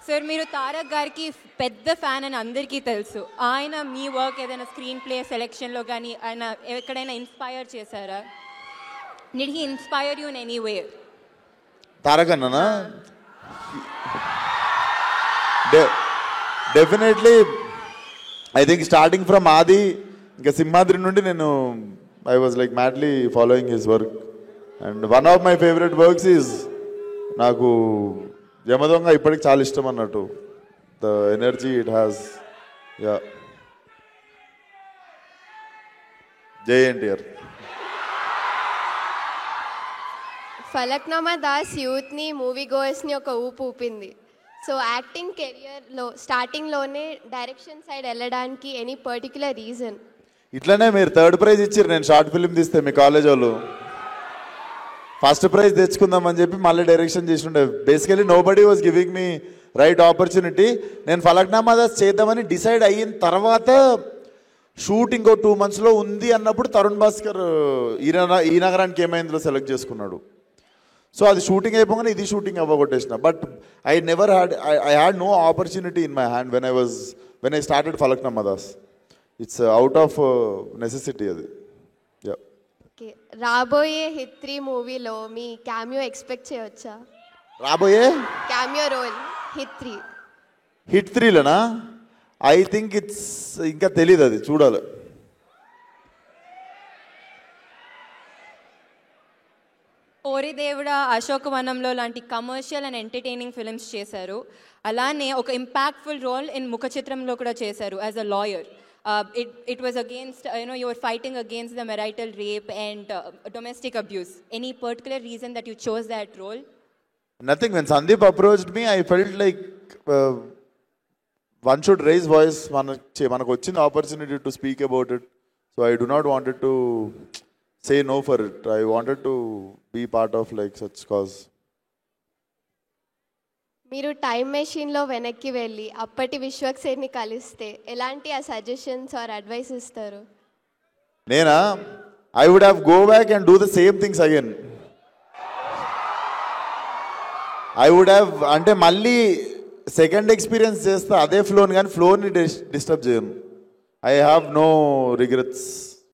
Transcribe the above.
Sir మీరు తారక్ గారికి పెద్ద ఫ్యాన్ అని అందరికీ తెలుసు. ఆయన మీ వర్క్ ఏదైనా స్క్రీన్ ప్లే సెలెక్షన్లో కానీ ఆయన ఎక్కడైనా ఇన్స్పైర్ చేశారా? Did he inspire you in any way? Tarak అన్ననా? Definitely. I think starting from Aadi ఇంకా సింహాద్రి నుండి నేను I was like madly following his work. And one of my favourite works is నాకు యమదొంగ ఇప్పటికి చాలా ఇష్టం అన్నట్టు. The energy it has. Yeah, Jai NTR. Falaknuma Das యూత్ని మూవీ గోయర్స్ని ఒక ఊపు ఊపింది. సో యాక్టింగ్ కెరియర్లో స్టార్టింగ్లోనే డైరెక్షన్ సైడ్ వెళ్ళడానికి ఎనీ పర్టికులర్ రీజన్? ఇట్లనే మీరు థర్డ్ ప్రైజ్ ఇచ్చారు నేను షార్ట్ ఫిల్మ్ తీస్తే మీ కాలేజ్ వాళ్ళు. ఫస్ట్ ప్రైజ్ తెచ్చుకుందామని చెప్పి మళ్ళీ డైరెక్షన్ చేసి ఉండే. Basically nobody was giving me right opportunity. నేను ఫలక్నామా దాస్ చేద్దామని డిసైడ్ అయిన తర్వాత షూట్ ఇంకో 2 monthsలో ఉంది అన్నప్పుడు తరుణ్ భాస్కర్ ఈ నగరానికి ఏమైందో సెలెక్ట్ చేసుకున్నాడు. సో అది షూటింగ్ అయిపోగానే ఇది షూటింగ్ అవ్వగొట్టేసిన. But I never had no opportunity in my hand when I started Falaknuma Das. It's out of necessity అది. యా. ఓకే, రాబోయే హిట్ 3 మూవీలో మీ క్యామియో ఎక్స్పెక్ట్ చేయవచ్చా? రాబోయే క్యామియో రోల్ హిట్ 3లోనా? ఐ థింక్ ఇట్స్ ఇంకా తెలీదు, అది చూడాలి. ఓరి దేవుడా, అశోకవనంలో లాంటి కమర్షియల్ అండ్ ఎంటర్టైనింగ్ ఫిల్మ్స్ చేశారు. అలానే ఒక ఇంపాక్ట్ఫుల్ రోల్ ఇన్ ముఖ చిత్రంలో కూడా చేశారు as a lawyer. It was against, you were fighting against the marital rape and domestic abuse. Any particular reason that you chose that role? Nothing. When Sandeep approached me, I felt like one should raise voice. Manaku vachinda opportunity to speak about it. So I do not wanted to say no for it. I wanted to be part of like such cause. మీరు time మెషిన్లో వెనక్కి వెళ్ళి అప్పటి విశ్వక్సేన్ని కలిస్తే ఎలాంటి ఆ suggestions are advice ఇస్తారు? నేనా? I would have go back and do the same things again. I would have, అంటే మళ్ళీ సెకండ్ ఎక్స్పీరియన్స్ చేస్తా అదే ఫ్లోని, కానీ ఫ్లోని డిస్టర్బ్ చేయను. I have no regrets.